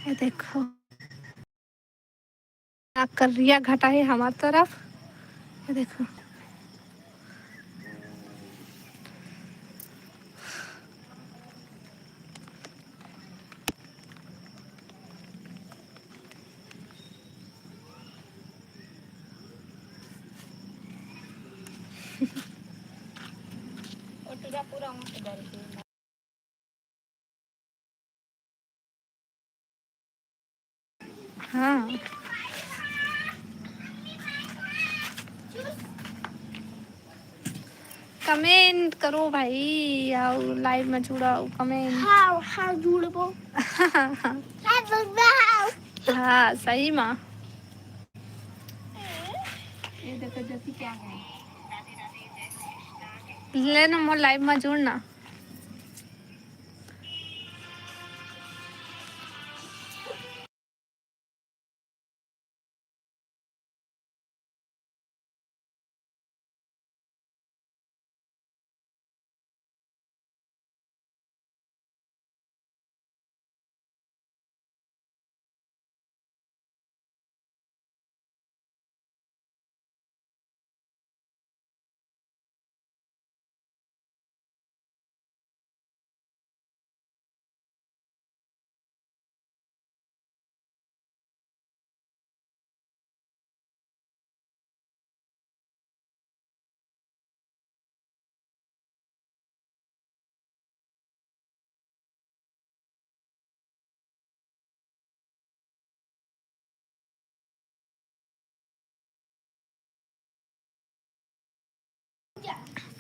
ये देखो क्या कर रही है घटा है हमारी तरफ। ये देखो हाँ कमेंट करो भाई, आओ लाइव में जुड़ाओ कमेंट। हाँ हाँ जुड़बो। हाँ सही माँ। ये देखो जैसी क्या है लेना मोर लाइव में जुड़ना।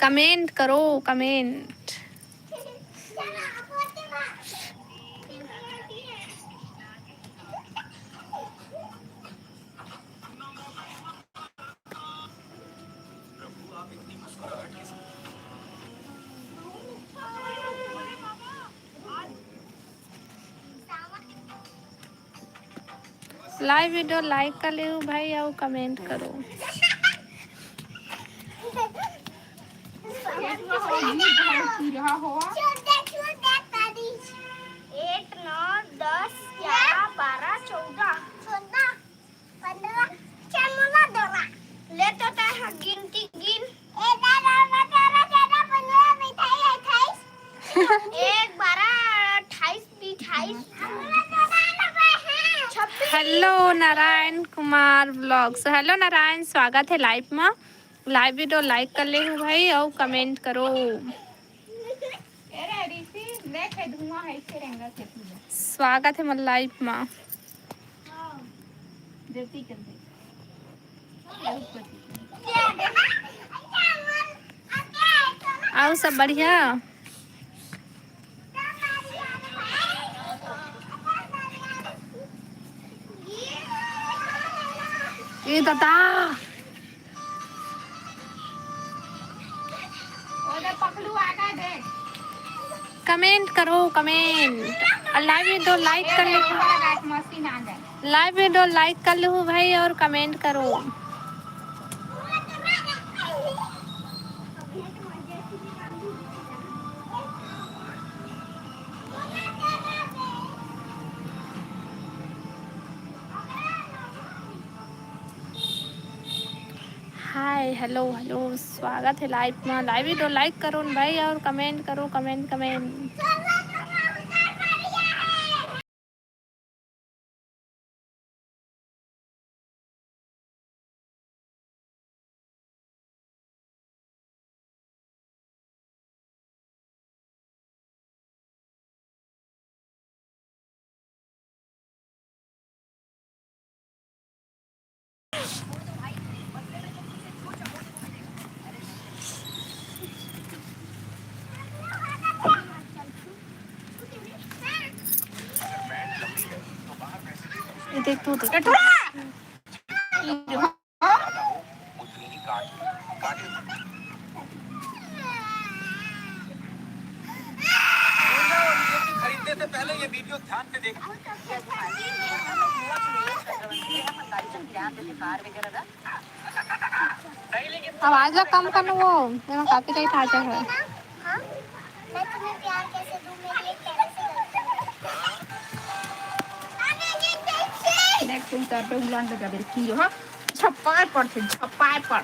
कमेंट करो कमेंट। लाइव वीडियो लाइक कर ले भाई और कमेंट करो। एट नौ 10 11 12 14 15 ले तो गिनती गिन। एक 12 28 28 hello Narayan Kumar blogs. Hello Narayan, स्वागत है लाइव में। लाइव वीडियो लाइक कर ले भाई और कमेंट करो। स्वागत है मतलब लाइव में। आओ सब बढ़िया। ये दादा कमेंट करो कमेंट। लाइव वीडियो लाइक कर लो। लाइव वीडियो लाइक कर लो भाई और कमेंट करो। हाय हेलो हेलो, स्वागत है लाइव में। लाइव वीडियो लाइक करो भाई और कमेंट करो कमेंट कमेंट। ये देख तू देख खरीदने से पहले ये वीडियो ध्यान से देखो। आवाज कम करना, वो काफी टाइट आ जाए है। मैं तुम्हें प्यार कैसे दूं, मेरी एक कैसे उतार पे उलान लगा दे की हो छप्पाय पर थे छप्पाय पर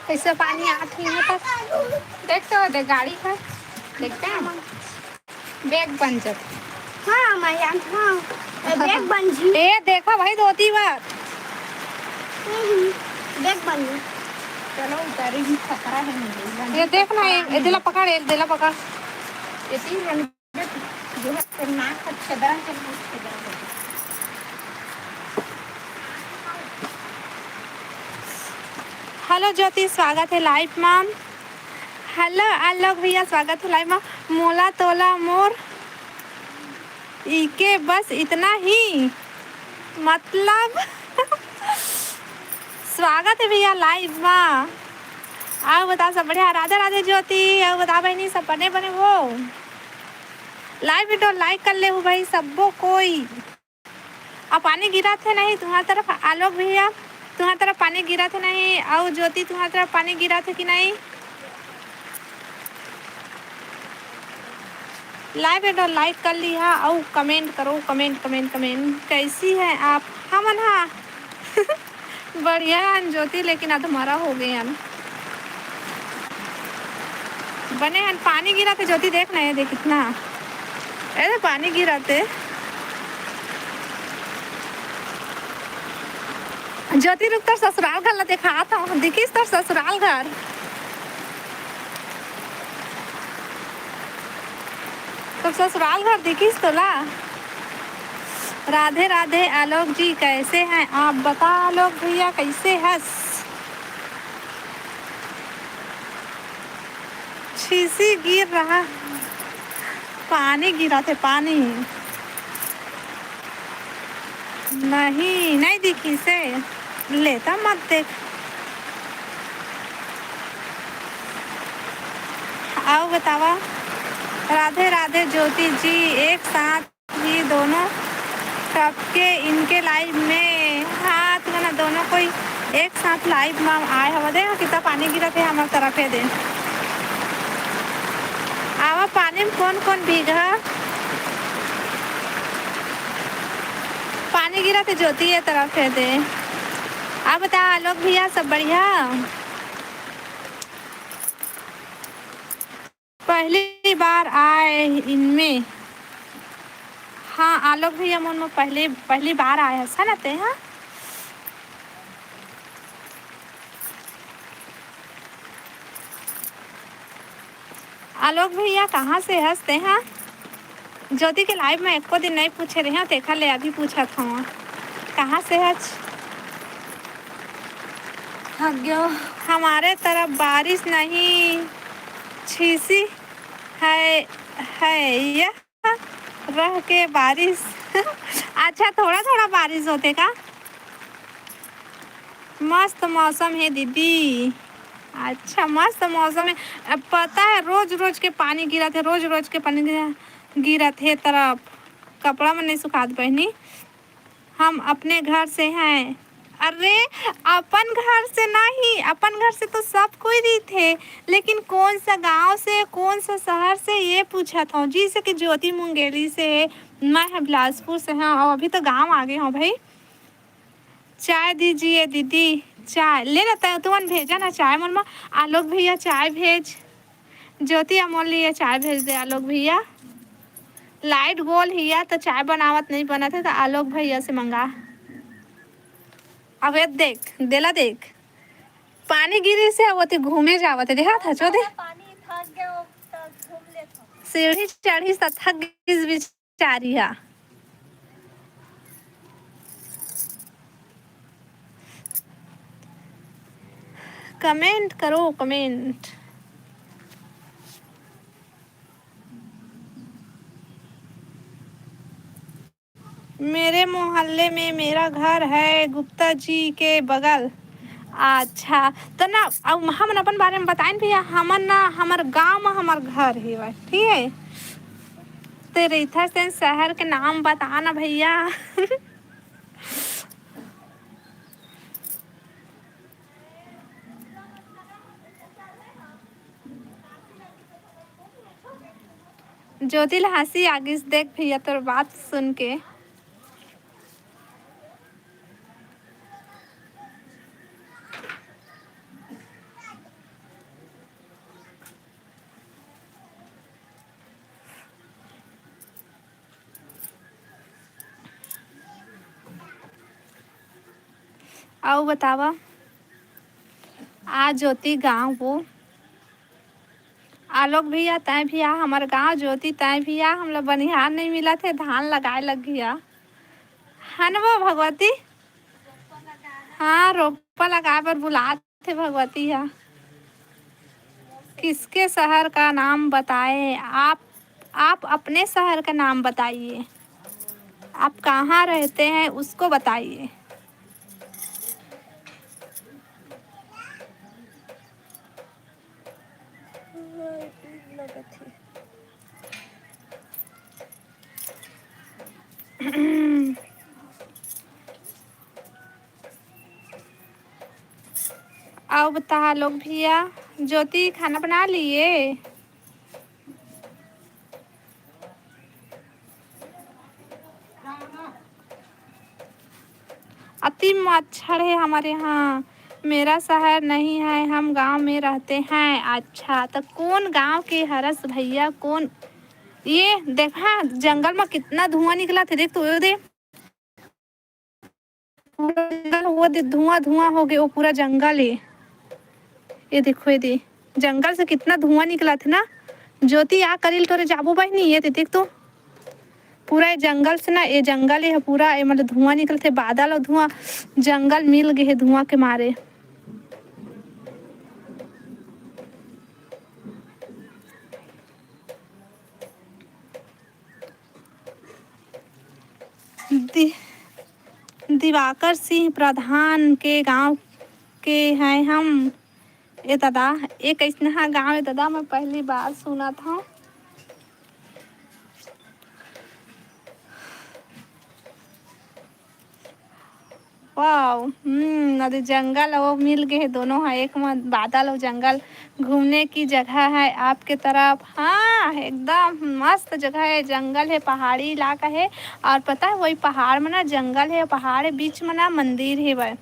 कैसे पानी आती है तक देखते हो दे गाड़ी है देखते हैं बैग बन जब हाँ मैं हाँ बैग बन जी ए देखा भाई 2-3 बार बैग बन जी चलो उतारेगी खतरा है मुझे ये देखना ये दिला पकड़ एक दिला पकड़ ये तीन रन जो है करना छदरा छदरा हेलो ज्योति स्वागत है लाइव मैम हेलो आलोक भैया स्वागत है लाइव मैम मोला तोला मोर इके बस इतना ही मतलब स्वागत है भैया लाइव में आओ बता सब बढ़िया राधे राधे ज्योति आओ बता बहनी सब बने बने वो लाइव वीडियो लाइक कर ले हो भाई सबको कोई अब पानी गिरा थे नहीं तुम्हारी तरफ आलोक भैया तुम्हारी तरफ पानी गिरा थे नहीं आओ ज्योति तुम्हारी तरफ पानी गिरा थे कि नहीं लाइव वीडियो लाइक कर लिया और कमेंट करो कमेंट कमेंट कमेंट कैसी है आप हम हाँ बढ़िया है ज्योति लेकिन अब हमारा हो गए हैं बने हैं पानी गिरा थे ज्योति देख नहीं देख कितना ऐसे पानी गिरा थे ज्योति रुक तर ससुराल घर ला देखा था दिखिस तर ससुराल घर तो ससुराल घर दिखिस तो ला राधे राधे आलोक जी कैसे हैं आप बता आलोक भैया कैसे हंस छीसी गिर रहा पानी गिरा थे पानी नहीं नहीं दिखी से लेता मत देख आओ बतावा राधे राधे ज्योति जी एक साथ ही दोनों सबके इनके लाइव में हाँ तुम्हारा दोनों कोई एक साथ लाइव में आए हवा दे कितना पानी गिरा थे हमारे तरफ है दे आवा पानी में कौन कौन भीगा पानी गिरा थे ज्योति ये तरफ है दे आप बता आलोक भैया सब बढ़िया पहली बार आए इनमें हाँ आलोक भैया मन में पहली बार आया है सनते हाँ आलोक भैया कहाँ से हंसते हैं ज्योति के लाइव में एको दिन नहीं पूछे रहे हैं देखा ले अभी पूछा था कहाँ से हंस हमारे तरफ बारिश नहीं छीसी है यह रह के बारिश अच्छा थोड़ा थोड़ा बारिश होते का मस्त मौसम है दीदी अच्छा मस्त मौसम है अब पता है रोज रोज के पानी गिरा थे रोज रोज के पानी गिरा थे तरफ कपड़ा में नहीं सुखात बहनी हम अपने घर से हैं अरे अपन घर से नहीं अपन घर से तो सब कोई रही थे लेकिन कौन सा गांव से कौन सा शहर से ये पूछा था जी से कि ज्योति मुंगेली से मैं है बिलासपुर से हाँ और अभी तो गांव आ गए हूँ भाई चाय दीजिए दीदी चाय ले लेता है तुमन भेजा ना चाय मन में आलोक भैया चाय भेज ज्योति अमोल लिए चाय भेज दे आलोक भैया लाइट गोल हिया तो चाय बनावत नहीं बना थे तो आलोक भैया से मंगा अब देख देला देख पानी गिरी से वो तो घूमे जावत देखा था चो दे सीढ़ी चढ़ी सा थक गई बेचारी है कमेंट करो कमेंट मेरे मोहल्ले में मेरा घर है गुप्ता जी के बगल अच्छा तो ना अब हम अपन बारे में बताएं भैया, हमन ना हमार गांव में हमार घर है भाई, ठीक है। तेरे इधर से शहर के नाम बताना भैया। ज्योतिल हंसी आगे से देख भैया तोर बात सुन के। आओ बतावा। आ ज्योति गाँव वो आलोक भैया तय भैया हमारे गांव ज्योति तय भैया हम लोग बनिहार नहीं मिला थे, धान लगाए लग गया है ना वो भगवती। हाँ रोपा लगाए पर बुला थे भगवती है। किसके शहर का नाम बताए आप अपने शहर का नाम बताइए। आप कहाँ रहते हैं उसको बताइए। आओ बता लोग भैया। ज्योति खाना बना लिए। अति मच्छर है हमारे यहाँ। मेरा शहर नहीं है, हम गांव में रहते हैं। अच्छा तो कौन गांव के हरस भैया कौन। ये देखा जंगल में कितना धुआं निकला था, देख तो वो दे पूरा जंगल, वो दे धुआं धुआं हो गया वो पूरा जंगल है। ये देखो ये दे जंगल से कितना धुआं निकला था ना। ज्योति आ करील तोरे जाबू बहनी ये देख तो पूरा ये जंगल से ना, ये जंगल है पूरा, ये मतलब धुआं निकलते बादल और धुआं, जंगल मिल गए है धुआं के मारे। दि, दिवाकर सिंह प्रधान के गांव के हैं हम। ये दादा एक ऐसा गांव है दादा, मैं पहली बार सुना था। वाह नदी जंगल वो मिल गए है दोनों है, एक में बादल और जंगल। घूमने की जगह है आपके तरफ। हाँ एकदम मस्त जगह है, जंगल है पहाड़ी इलाका है। और पता है वही पहाड़ में ना जंगल है, पहाड़ है बीच में ना मंदिर है भाई।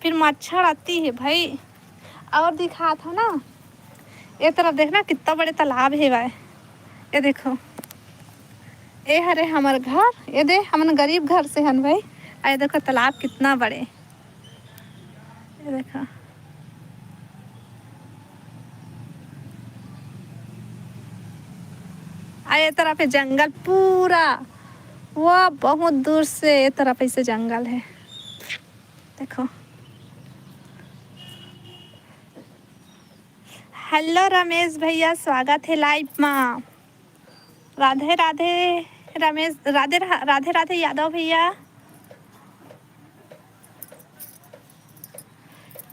फिर मच्छर आती है भाई। और दिखा था ना ये तरफ देखना कितना बड़े तालाब है भाई। ये देखो ये हरे हमारे घर, ये दे हम गरीब घर से हन भाई। ये देखो तालाब कितना बड़े, ये देखो। ये तरफ है जंगल पूरा, वो बहुत दूर से ये तरफ ऐसे जंगल है देखो। हेलो रमेश भैया स्वागत है लाइव में। राधे राधे रमेश, राधे राधे राधे यादव भैया।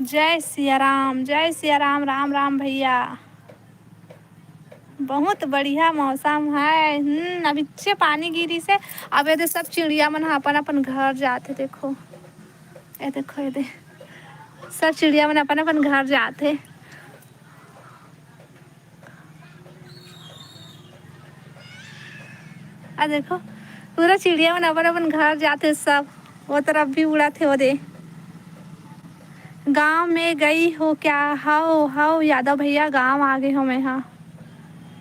जय सिया राम, जय सिया राम, राम राम भैया। बहुत बढ़िया मौसम है। अभी से पानी गिरी से अब ये सब चिड़िया मन अपन अपन घर जाते देखो। ये देखो ये दे सब चिड़िया मन अपन अपन घर जाते। देखो पूरा चिड़िया मन अपन अपन घर जाते सब। वो तरफ भी उड़ा थे वो दे। गांव में गई हो क्या। हाओ हाओ यादव भैया गांव आ गए हो मैं। हाँ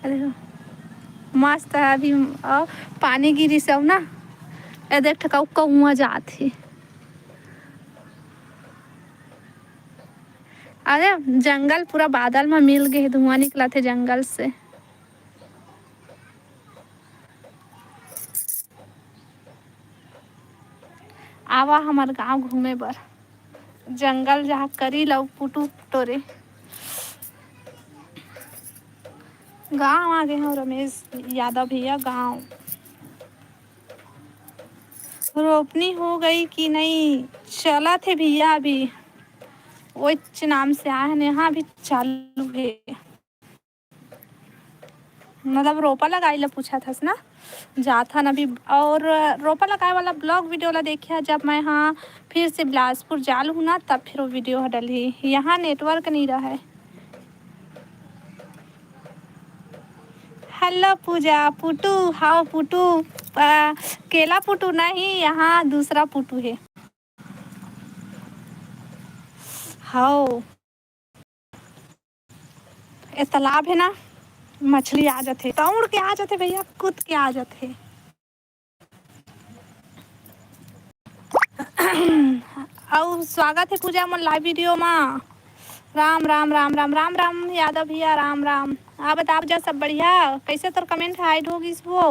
देखो मस्त है अभी पानी गिरी सब ना। ये देख ठकाऊ कौआ जाते। अरे जंगल पूरा बादल में मिल गए, धुआं निकला थे जंगल से। आवा हमार गांव घूमे बर, जंगल जहाँ करी लो पुटू टोरे। गांव आ गए हैं रमेश यादव भैया गांव। रोपनी हो गई कि नहीं। चला थे भैया अभी ओच नाम से आए हैं, यहाँ भी चालू है। मतलब रोपा लगाई ला पूछा था ना, जाता न अभी। और रोपा लगाए वाला ब्लॉग वीडियो ला देखिए जब मैं हाँ फिर से बिलासपुर जालू हूँ ना, तब फिर वो वीडियो डली। यहाँ नेटवर्क नहीं रहा है। हेलो पूजा पुटू, हाउ पुटू। केला पुटू नहीं, यहाँ दूसरा पुटू है। हाउ ये तालाब है ना, मछली आ जाते, दौड़ के आ जाते भैया, कूद के आ जाते। और स्वागत है पूजा मोर लाइव वीडियो में। राम राम राम राम राम राम यादव भैया, राम राम। आप बता जा सब बढ़िया, कैसे तोर कमेंट हाइड होगी वो।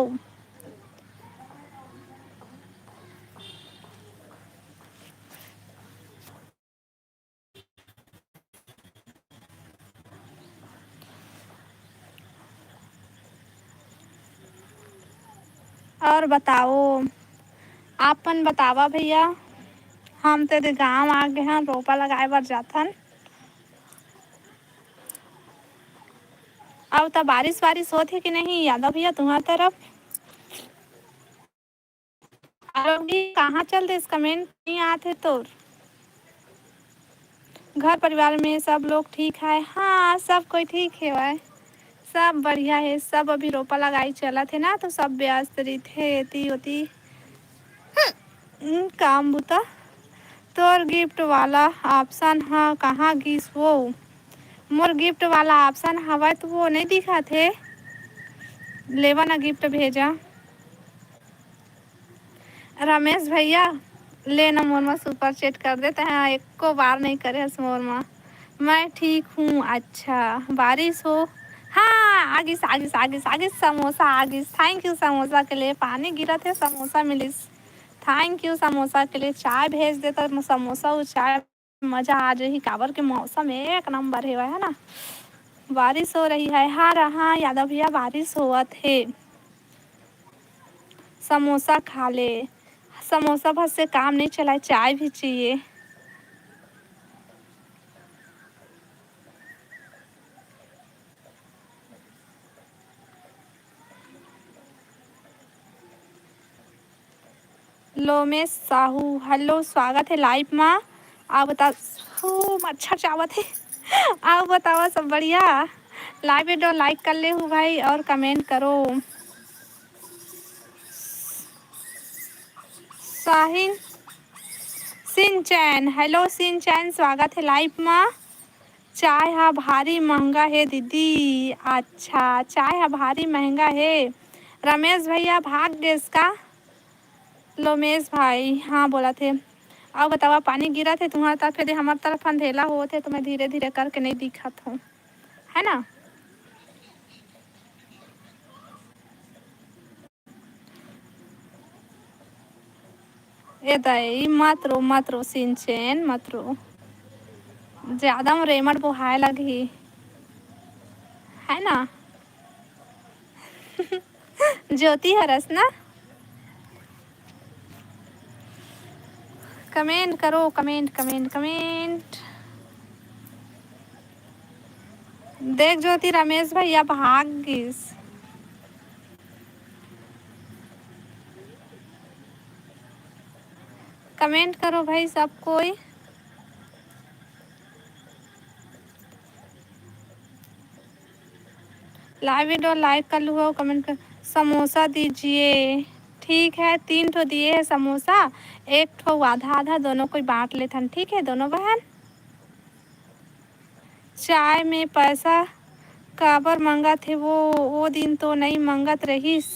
और बताओ, आपन बतावा भैया। हम तेरे गांव आ गए हैं, रोपा लगाए बर जाथन। अब तो बारिश वारिश होती है कि नहीं यादव भैया तुम्हारी तरफ। आरोगी कहाँ चल दे, कमेंट नहीं आते तो। घर परिवार में सब लोग ठीक है? हाँ सब कोई ठीक है भाई, सब बढ़िया है। सब अभी रोपा लगाई चला थे ना, तो सब व्यस्त रही थे एती होती काम बुता। तोर गिफ्ट वाला ऑप्शन हाँ कहाँ गिस वो। मोर गिफ्ट वाला ऑप्शन हवा तो वो नहीं दिखा थे। लेवा ना गिफ्ट भेजा रमेश भैया, ले ना मोर में सुपर चैट कर देते हैं, एक को बार नहीं करे मोर में। मैं ठीक हूँ। अच्छा बारिश हो, हाँ आगिस आगिस आगिस आगिस, समोसा आगिस। थैंक यू समोसा के लिए, पानी गिरा थे समोसा मिलिस। थैंक यू समोसा के लिए। चाय भेज देता समोसा और चाय मजा आ जाही, काबर के मौसम एक नंबर है ना। बारिश हो रही है, हाँ रहा यादव भैया बारिश हुआ थे। समोसा खा ले, समोसा भर से काम नहीं चला, चाय भी चाहिए। लोमेश साहू, हेलो स्वागत है लाइव में। आप बता, मच्छर चावत है। आप बताओ सब बढ़िया। लाइव वीडियो लाइक कर ले हूँ भाई, और कमेंट करो। साहिन सिंचैन, हेलो सिंचैन स्वागत है लाइव में। चाय हा भारी महंगा है दीदी। अच्छा चाय हा भारी महंगा है। रमेश भैया भाग गए इसका। लोमेश भाई हाँ बोला थे। अब बतावा पानी गिरा थे तुम्हारे तरफ, यदि हमारे तरफ अंधेला हुए थे तो मैं धीरे धीरे करके नहीं दिखत हूँ, है ना। ए दाई मत रो सिंचैन मत रो, ज्यादा में रेमट बुहाए लगी, है ना। ज्योति हरस ना, कमेंट करो कमेंट कमेंट कमेंट। देख ज्योति रमेश भैया भाग गिस। कमेंट करो भाई सब कोई। लाइव वीडियो लाइक कर लो, कमेंट कर। समोसा दीजिए, ठीक है 3 ठो दिए है समोसा, 1 ठो आधा आधा दोनों कोई बांट लेते हैं, ठीक है दोनों बहन। चाय में पैसा काबर मंगत है वो दिन तो नहीं मंगत रहीस।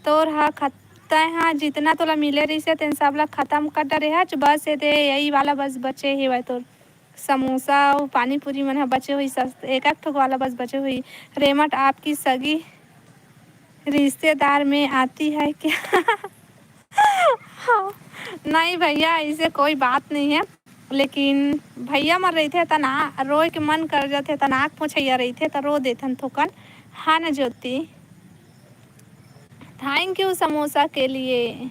तोर हा खत्ता हाँ जितना तोला मिले रही से तेन सब ला खत्म कर डरे है, बस ये दे यही वाला बस बचे ही वह तोर समोसा और पानी पूरी मन हा बचे हुई, सस्त एक एक ठोक वाला बस बचे हुई। रेमट आपकी सगी रिश्तेदार में आती है क्या। नहीं भैया ऐसे कोई बात नहीं है, लेकिन भैया मर रही थे तना रोए के मन कर जाते, तनाक पोछैया रही थे तो रो देथन थोकन, हाँ न ज्योति। थैंक यू समोसा के लिए।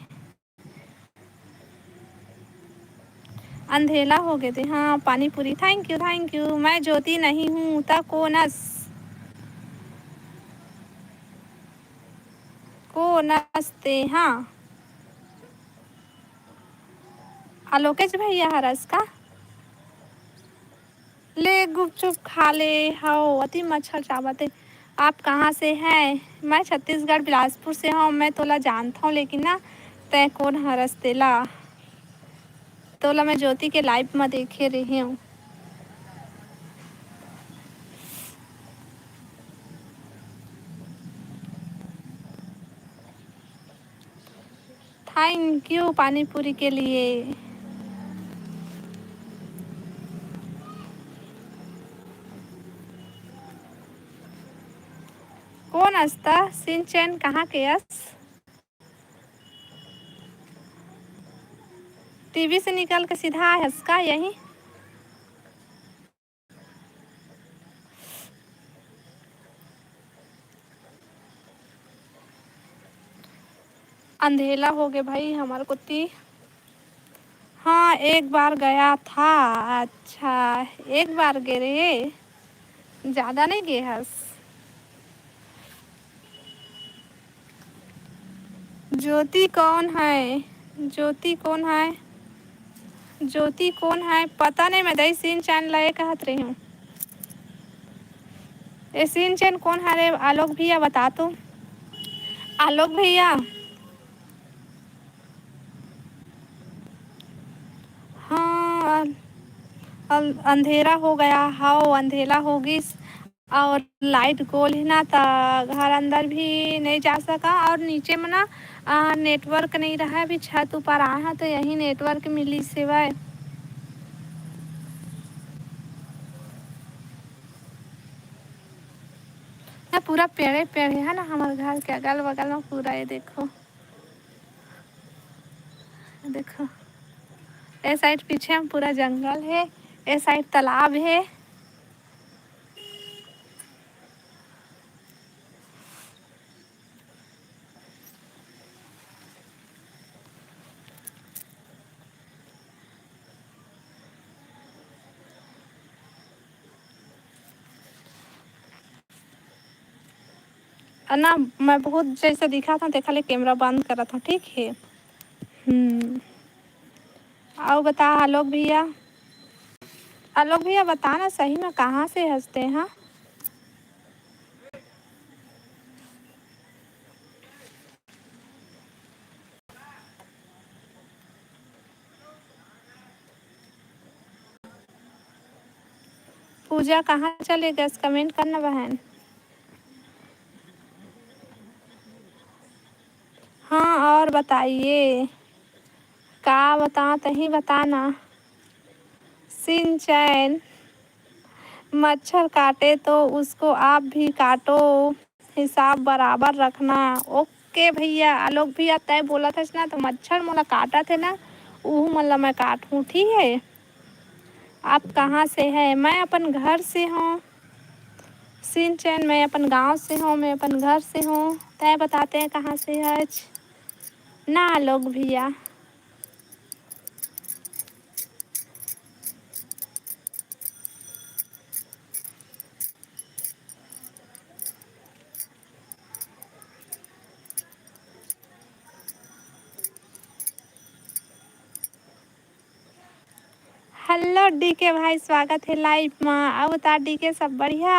अंधेला हो गए थे। हाँ पानी पूरी, थैंक यू थैंक यू। मैं ज्योति नहीं हूँ ता को नसते। हाँ आलोकेश भैया हरस का ले गुपचुप खा ले। हाओ अति मच्छर चावते। आप कहाँ से हैं? मैं छत्तीसगढ़ बिलासपुर से हूँ। मैं तोला जानता हूँ लेकिन ना तय कौन हरस तेला। तोला मैं ज्योति के लाइव में देखे रही हूँ। थैंक यू पानी पूरी के लिए। कौन हंसता? सिंचन कहाँ के यस? टीवी से निकल के सीधा हंस का यही। अंधेला हो गया भाई हमारे कुत्ती। हाँ एक बार गया था। अच्छा एक बार गए रे, ज़्यादा नहीं गए हंस। ज्योति कौन है? ज्योति कौन है? ज्योति कौन है पता नहीं। मैं दही सीन चैन लाए कहत रही हूँ। ये सीन चैन कौन है रे? आलोक भैया बता तो। आलोक भैया हाँ अंधेरा हो गया। हाँ अंधेरा होगी और लाइट गोल ही ना था। घर अंदर भी नहीं जा सका और नीचे में ना नेटवर्क नहीं रहा। अभी छत ऊपर आया तो यही नेटवर्क मिली सिवाय। ना पूरा पेड़े पेड़ है ना हमारे घर के अगल बगल में पूरा। ये देखो देखो ये साइड पीछे में पूरा जंगल है। ये साइड तालाब है। ना मैं बहुत जैसे दिखा था देखा ले कैमरा बंद करा था ठीक है। आओ बता आलोक भैया। आलोक भैया बताना सही में कहाँ से हंसते हैं? हाँ पूजा कहाँ चले गए? कमेंट करना बहन। हाँ और बताइए का बता तही बताना। सिंचैन मच्छर काटे तो उसको आप भी काटो, हिसाब बराबर रखना। ओके भैया। आलोक भैया तय बोला था ना तो मच्छर मोला काटा थे ना ऊ मतलब मैं काटूँ ठीक है। आप कहाँ से है? मैं अपन घर से हूँ। सिंचन मैं अपन गांव से हूँ। मैं अपन घर से हूँ। तय बताते हैं कहाँ से है ना आलोक भैया। हेलो डीके भाई स्वागत है लाइव में। अब बता डीके सब बढ़िया?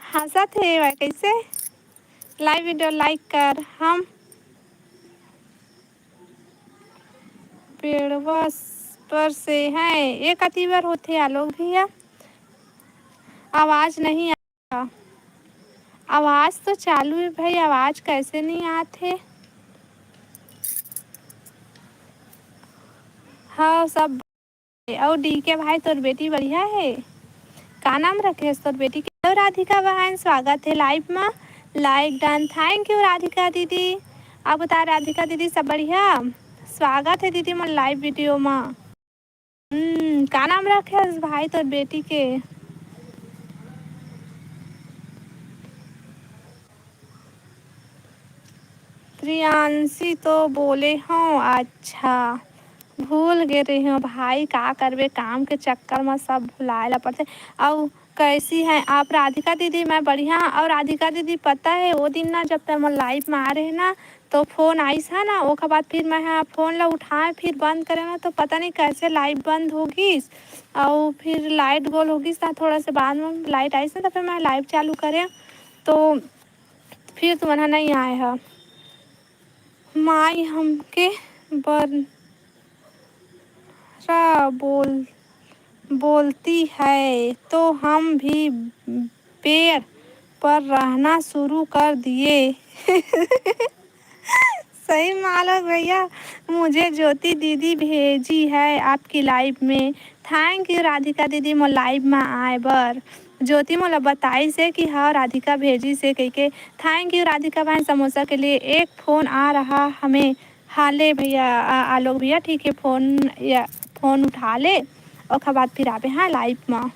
हंसत है भाई कैसे? लाइव वीडियो लाइक कर। हम पेड़वा पर से हैं। एक अति बार होते आलोक भैया आवाज नहीं आता। आवाज तो चालू है भाई, आवाज कैसे नहीं आते? हाँ सब। और डीके भाई तोर बेटी बढ़िया है? का नाम रखे तोर बेटी के? तो राधिका बहन स्वागत है लाइव में। Like done thank you Radhika दीदी। आप बता राधिका दीदी सब बढ़िया? स्वागत है दीदी मन लाइव वीडियो में। का नाम रखे भाई तोर बेटी के? प्रियांशी तो बोले हूँ। अच्छा भूल गे रही हूँ भाई, का करबे, काम के चक्कर में सब भुलाए ला पड़ते। और कैसी है आप राधिका दीदी? मैं बढ़िया। और राधिका दीदी पता है वो दिन ना जब तक लाइव में आ रहे ना तो फ़ोन आइस है ना, वो बाद फिर मैं हाँ फ़ोन ला उठाए फिर बंद करे ना तो पता नहीं कैसे लाइव बंद होगी। और फिर लाइट गोल होगी ना, थोड़ा से बाद में लाइट आई ना तो फिर मैं लाइव चालू करें तो फिर तुम्हारा नहीं आए है। माई हमके बर बोलती है तो हम भी पेड़ पर रहना शुरू कर दिए। सही मालूम भैया, मुझे ज्योति दीदी भेजी है आपकी लाइव में। थैंक यू राधिका दीदी मो लाइव में आए बर। ज्योति मोला बताई से कि हाँ राधिका भेजी से कह के। थैंक यू राधिका बहन समोसा के लिए। एक फ़ोन आ रहा हमें, हाले भैया आलोक भैया ठीक है, फ़ोन उठा ले और बाद फिर आवे हाँ लाइव में।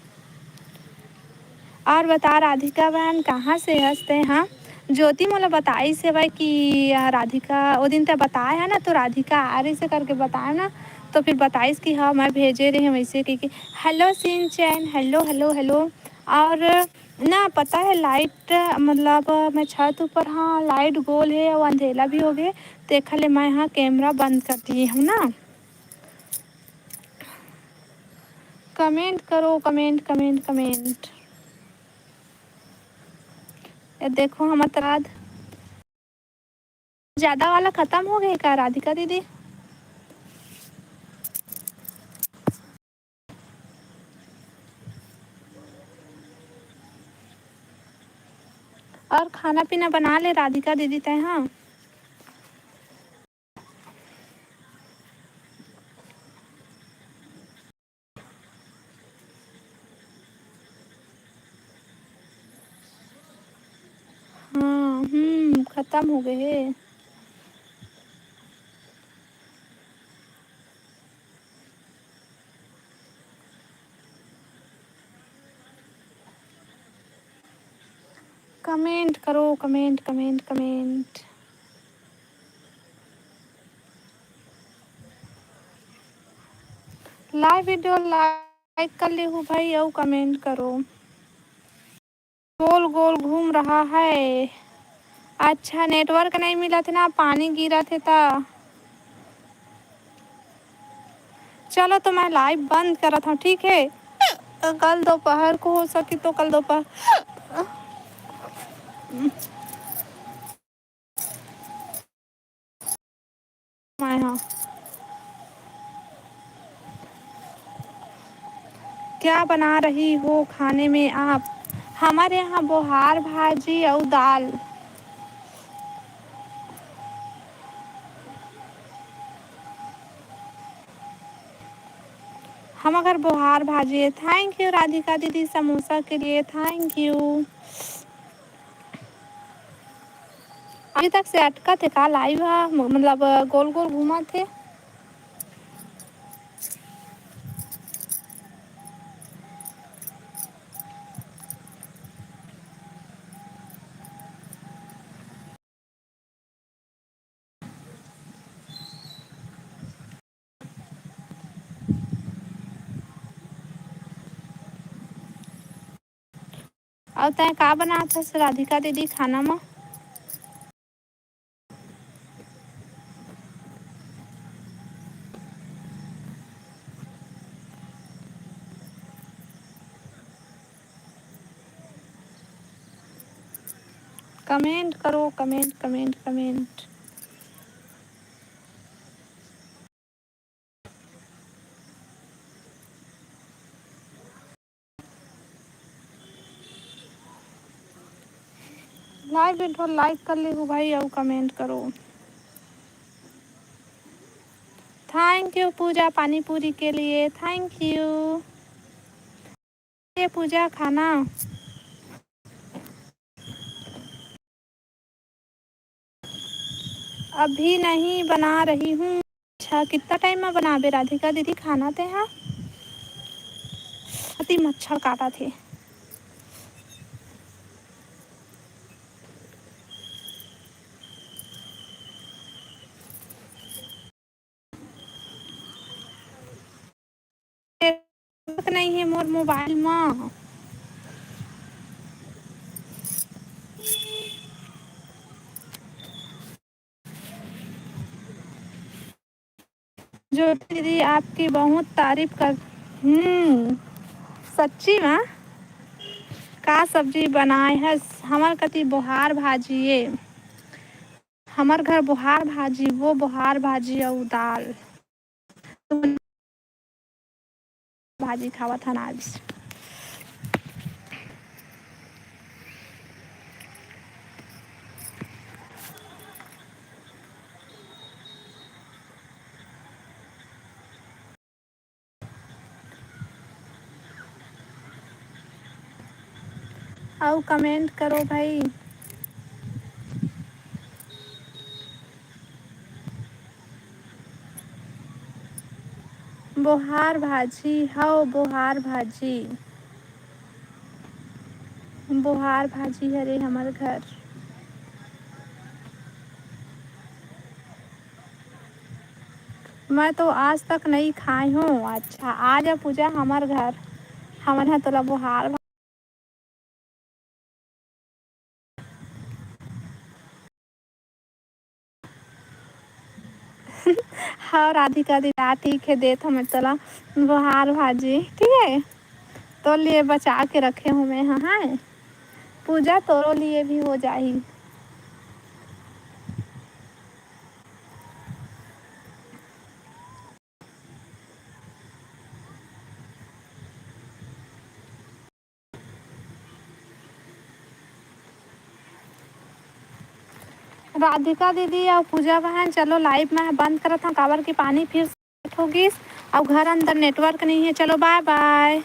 और बता राधिका बहन कहाँ से हंसते हैं? हाँ ज्योति मोला बताई से भाई कि राधिका वो दिन तक बताया है ना, तो राधिका आ रही से करके बताया ना, तो फिर बताइस कि हाँ मैं भेजे रही हूँ वैसे कि hello Shinchan, hello hello hello. और ना पता है लाइट मतलब मैं छत ऊपर, हाँ लाइट गोल है और अंधेला भी हो गया, देखा ले मैं हाँ कैमरा बंद कर दिए हूँ ना। कमेंट करो, कमेंट कमेंट कमेंट। ये देखो हमारा तराद ज़्यादा वाला ख़त्म हो गया क्या राधिका दीदी? और खाना पीना बना ले राधिका दीदी तय? हाँ हाँ ख़त्म हो गए है। कमेंट करो, comment comment comment. Live video like कर ले हूँ भाई और कमेंट करो। गोल गोल घूम रहा है। अच्छा नेटवर्क नहीं मिला था ना, पानी गिरा थे ता। चलो तो मैं लाइव बंद कर रहा था ठीक है, कल दोपहर को हो सके तो कल दोपहर मैं हाँ। क्या बना रही हो खाने में आप? हमारे यहाँ बोहार भाजी और दाल। हम अगर बोहार भाजी है। थैंक यू राधिका दीदी समोसा के लिए, थैंक यू। अभी तक से अटका थे का लाइव मतलब गोल गोल घूमा थे। और तय का बना था राधिका दीदी खाना में? कमेंट करो, comment comment comment. Live video like कर ले भाई और कमेंट करो। थैंक यू पूजा पानी पूरी के लिए, थैंक यू। ये पूजा खाना अभी नहीं बना रही हूँ। अच्छा कितना टाइम में बनाबे राधिका दीदी खाना थे? हाँ अति मच्छर काटा थे। नेटवर्क नहीं है मोर मोबाइल में। जो दीदी आपकी बहुत तारीफ कर। सच्ची में का सब्जी बनाए है? हमार कति बोहार भाजी है। हमार घर बोहार भाजी, वो बोहार भाजी और दाल भाजी खावत हन आज। और कमेंट करो भाई। बोहार भाजी हो, बोहार भाजी, बोहार भाजी हरे हमार घर। मैं तो आज तक नहीं खाई हूँ। अच्छा आ जा पूजा हमार घर, हमारे यहाँ तोला बोहार हाँ राधिका दी ठीक है, देत हमें तोला बोहार भाजी, ठीक है। तो लिए बचा के रखे हूँ मैं। हाँ हाँ पूजा तोरो लिए भी हो जाही। राधिका दीदी और पूजा बहन चलो लाइव में बंद करत हूँ, काबर की पानी फिर सेट होगी और घर अंदर नेटवर्क नहीं है। चलो बाय बाय।